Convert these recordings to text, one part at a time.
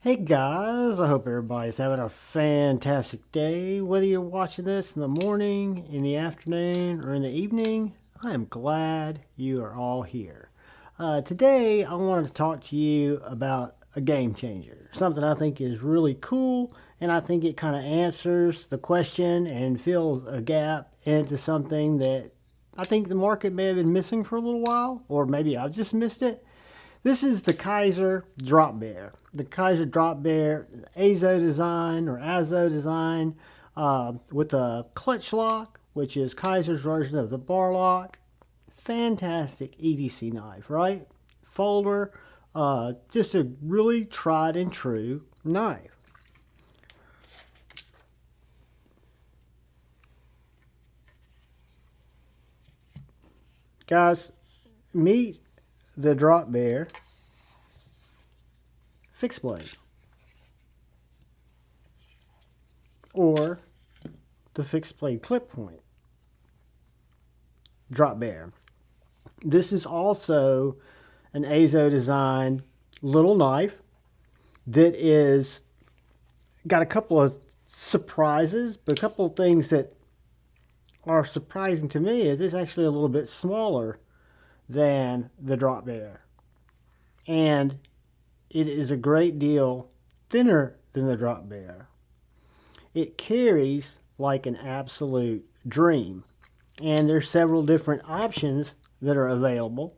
Hey guys, I hope everybody's having a fantastic day. Whether you're watching this in the morning, in the afternoon, or in the evening, I am glad you are all here. Today, I wanted to talk to you about a game changer. Something I think is really cool, and I think it kind of answers the question and fills a gap into something that I think the market may have been missing for a little while, or maybe I've just missed it. This is the Kaiser Drop Bear. The Kaiser Drop Bear Azo design or Azo design with a clutch lock, which is Kaiser's version of the bar lock. Fantastic EDC knife, right? Folder, just a really tried and true knife. Guys, meet the Drop Bear fixed blade, or the fixed blade clip point Drop Bear. This is also an Azo design little knife that is got a couple of surprises, but a couple of things that are surprising to me is it's actually a little bit smaller than the Drop Bear, and it is a great deal thinner than the Drop Bear. It carries like an absolute dream, and there's several different options that are available,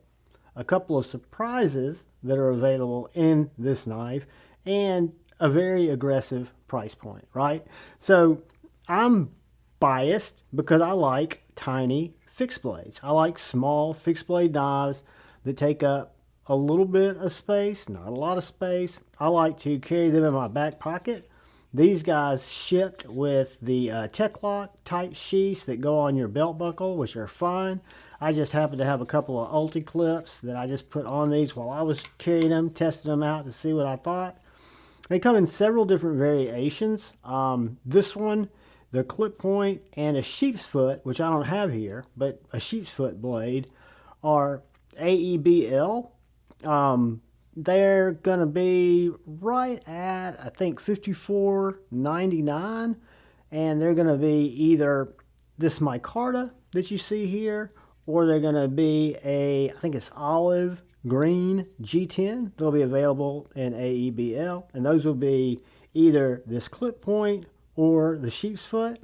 a couple of surprises that are available in this knife, and a very aggressive price point, right? So I'm biased because I like tiny fixed blades. I like small fixed blade knives that take up a little bit of space, not a lot of space. I like to carry them in my back pocket. These guys shipped with the Tech-Lock type sheaths that go on your belt buckle, which are fine. I just happen to have a couple of Ulti clips that I just put on these while I was carrying them, testing them out to see what I thought. They come in several different variations. This one, the clip point, and a Sheepsfoot, which I don't have here, but a Sheepsfoot blade, are AEB-L. They're going to be right at, I think, $54.99, and they're going to be either this micarta that you see here, or they're going to be I think it's olive green G10. They'll be available in AEB-L, and those will be either this clip point or the Sheepsfoot.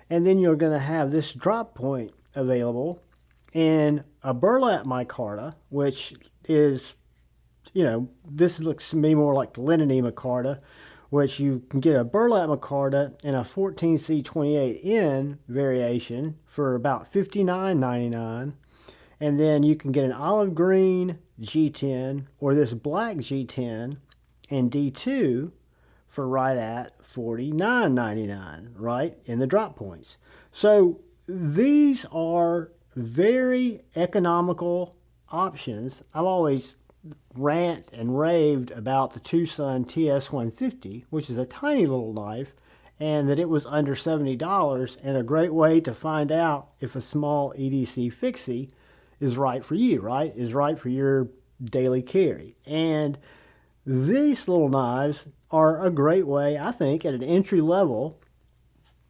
And then you're going to have this drop point available in a burlap micarta, which is, this looks to me more like the linen micarta, which you can get a burlap micarta in a 14C28N variation for about $59.99. And then you can get an olive green G10 or this black G10 and D2 for right at $49.99, right, in the drop points. So these are very economical options. I've always rant and raved about the Tucson TS150, which is a tiny little knife, and that it was under $70, and a great way to find out if a small EDC fixie is right for you, right, is right for your daily carry. And these little knives are a great way, I think, at an entry level,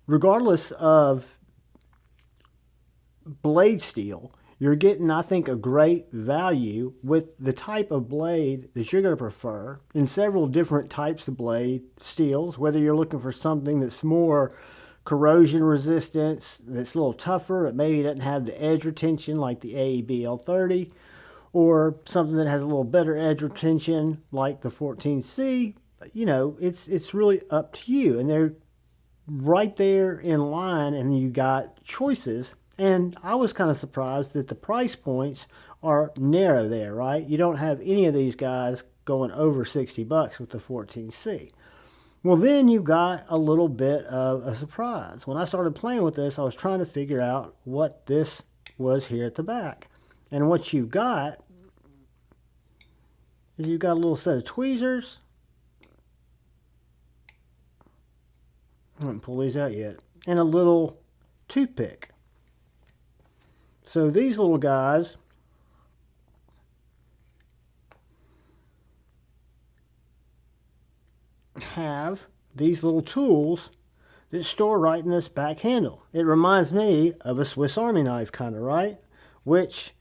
regardless of blade steel, you're getting, I think, a great value with the type of blade that you're going to prefer in several different types of blade steels, whether you're looking for something that's more corrosion resistance, that's a little tougher, but maybe doesn't have the edge retention like the AEB-L 30, or something that has a little better edge retention like the 14C. It's really up to you, and they're right there in line, and you got choices. And I was kind of surprised that the price points are narrow there, right? You don't have any of these guys going over $60 with the 14C. Well, then you got a little bit of a surprise. When I started playing with this, I was trying to figure out what this was here at the back. And what you got is you've got a little set of tweezers. I haven't pulled these out yet. And a little toothpick. So these little guys, have these little tools that store right in this back handle. It reminds me of a Swiss Army knife kind of, right? Which,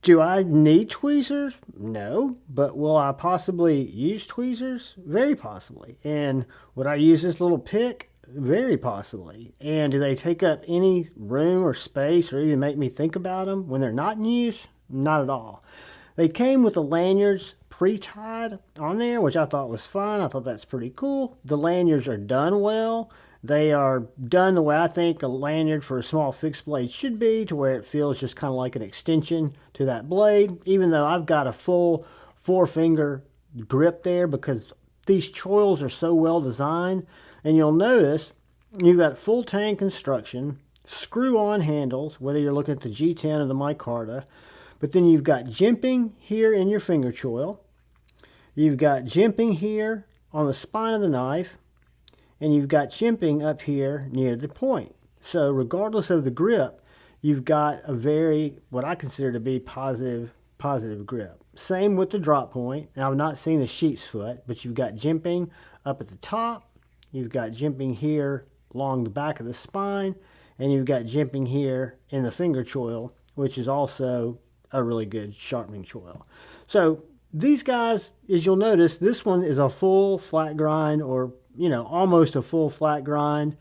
do I need tweezers? No. But will I possibly use tweezers? Very possibly. And would I use this little pick? Very possibly. And do they take up any room or space or even make me think about them when they're not in use? Not at all. They came with the lanyards pre-tied on there, which I thought was fun. I thought that's pretty cool. The lanyards are done well. They are done the way I think a lanyard for a small fixed blade should be, to where it feels just kind of like an extension to that blade, even though I've got a full 4-finger grip there because these choils are so well designed. And you'll notice you've got full tang construction, screw-on handles, whether you're looking at the G10 or the Micarta, but then you've got jimping here in your finger choil. You've got jimping here on the spine of the knife, and you've got jimping up here near the point. So regardless of the grip, you've got a very, what I consider to be positive grip. Same with the drop point. Now, I've not seen the Sheepsfoot, but you've got jimping up at the top, you've got jimping here along the back of the spine, and you've got jimping here in the finger choil, which is also a really good sharpening choil. So these guys, as you'll notice, this one is a full flat grind, or almost a full flat grind.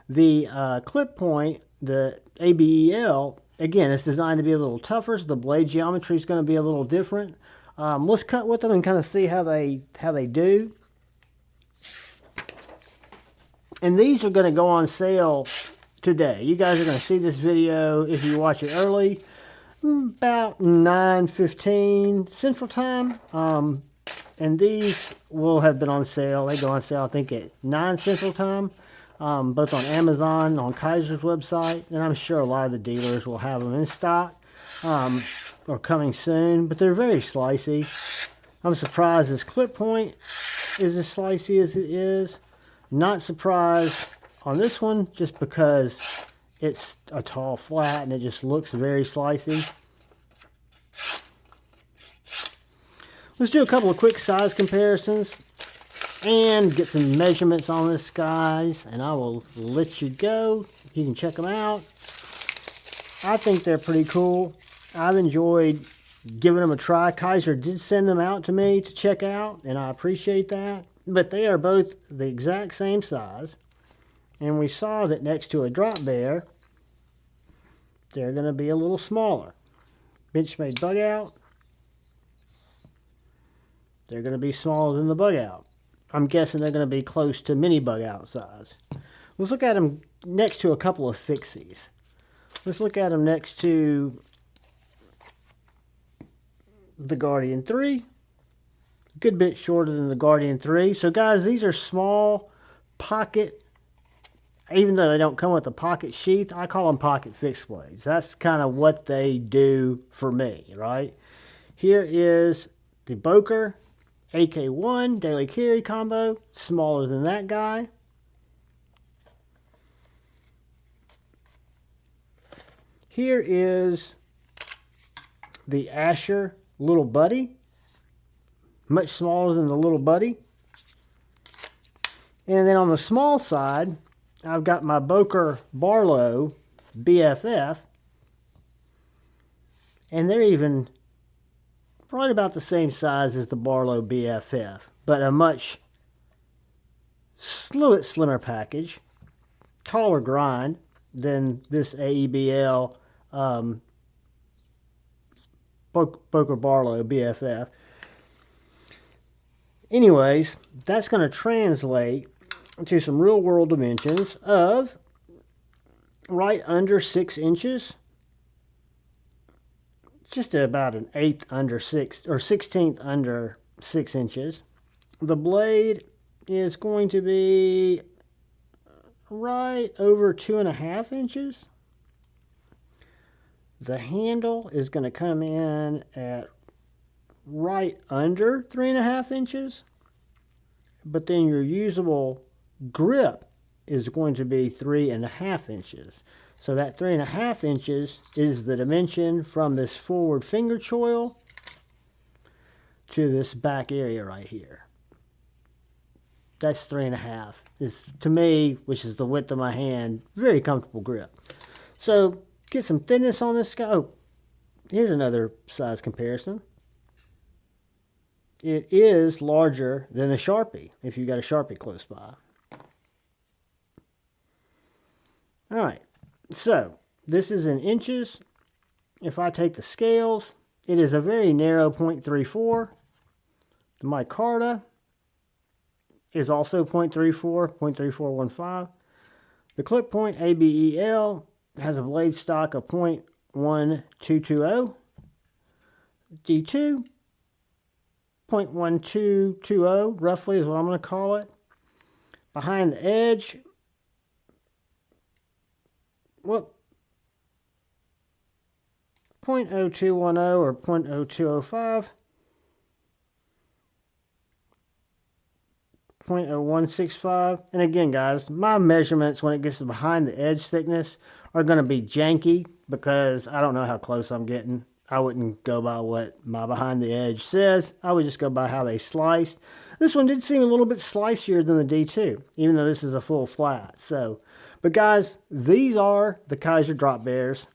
The clip point, the AEB-L, again, it's designed to be a little tougher, so the blade geometry is going to be a little different. Let's cut with them and kind of see how they do. And these are going to go on sale today. You guys are going to see this video, if you watch it early, about 9:15 Central Time. And these will have been on sale. They go on sale, I think, at 9 Central Time, both on Amazon, on Kaiser's website, and I'm sure a lot of the dealers will have them in stock or coming soon. But they're very slicey. I'm surprised this clip point is as slicey as it is. Not surprised on this one, just because it's a tall flat and it just looks very slicey. Let's do a couple of quick size comparisons and get some measurements on this, guys, and I will let you go. You can check them out. I think they're pretty cool. I've enjoyed giving them a try. Kaiser did send them out to me to check out, and I appreciate that. But they are both the exact same size, and we saw that next to a drop bear, they're going to be a little smaller. Benchmade bug out, they're going to be smaller than the bug out. I'm guessing they're going to be close to mini bug out size. Let's look at them next to a couple of fixies. Let's look at them next to the Guardian 3. Good bit shorter than the Guardian 3. So guys, these are small pocket, even though they don't come with a pocket sheath, I call them pocket fixed blades. That's kind of what they do for me, right? Here is the Boker AK1 daily carry combo, smaller than that guy. Here is the Asher Little Buddy, much smaller than the Little Buddy. And then on the small side, I've got my Boker Barlow BFF, and they're even right about the same size as the Barlow BFF, but a much slimmer package, taller grind than this AEB-L Boker Barlow BFF. Anyways, that's going to translate to some real world dimensions of right under 6 inches. Just about an 1/8 under 6, or 1/16 under 6 inches. The blade is going to be right over 2.5 inches. The handle is going to come in at right under 3.5 inches. But then your usable grip is going to be 3.5 inches. So that 3.5 inches is the dimension from this forward finger choil to this back area right here. That's 3.5. Is, to me, which is the width of my hand, very comfortable grip. So get some thickness on this guy. Oh, here's another size comparison. It is larger than a Sharpie if you got a Sharpie close by. All right, so this is in inches. If I take the scales, it is a very narrow 0.34. The micarta is also 0.34, 0.3415. The clip point AEB-L has a blade stock of 0.1220. D2, 0.1220 roughly is what I'm going to call it. Behind the edge, what? 0.0210 or 0.0205. 0.0165. And again, guys, my measurements when it gets to behind the edge thickness are going to be janky because I don't know how close I'm getting. I wouldn't go by what my behind the edge says. I would just go by how they sliced. This one did seem a little bit slicier than the D2, even though this is a full flat. So, but guys, these are the Kaiser drop bears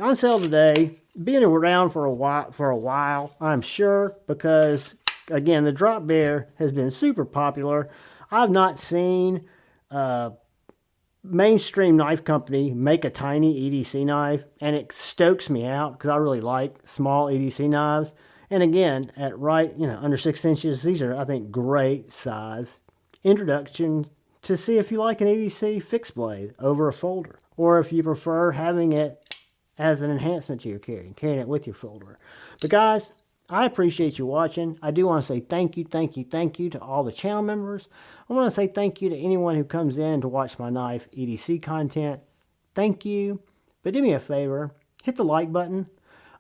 on sale today. Being around for a while, I'm sure, because again, the drop bear has been super popular. I've not seen a mainstream knife company make a tiny EDC knife, and it stokes me out because I really like small EDC knives. And again, at under 6 inches, these are, I think, great size introduction to see if you like an EDC fixed blade over a folder, or if you prefer having it as an enhancement to your carrying it with your folder. But guys, I appreciate you watching. I do want to say thank you to all the channel members. I want to say thank you to anyone who comes in to watch my knife EDC content. Thank you. But do me a favor, hit the like button.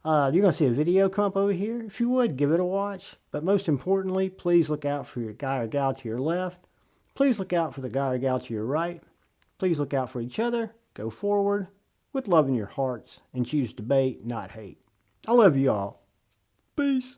You're going to see a video come up over here. If you would, give it a watch. But most importantly, please look out for your guy or gal to your left. Please look out for the guy or gal to your right. Please look out for each other. Go forward with love in your hearts and choose debate, not hate. I love you all. Peace.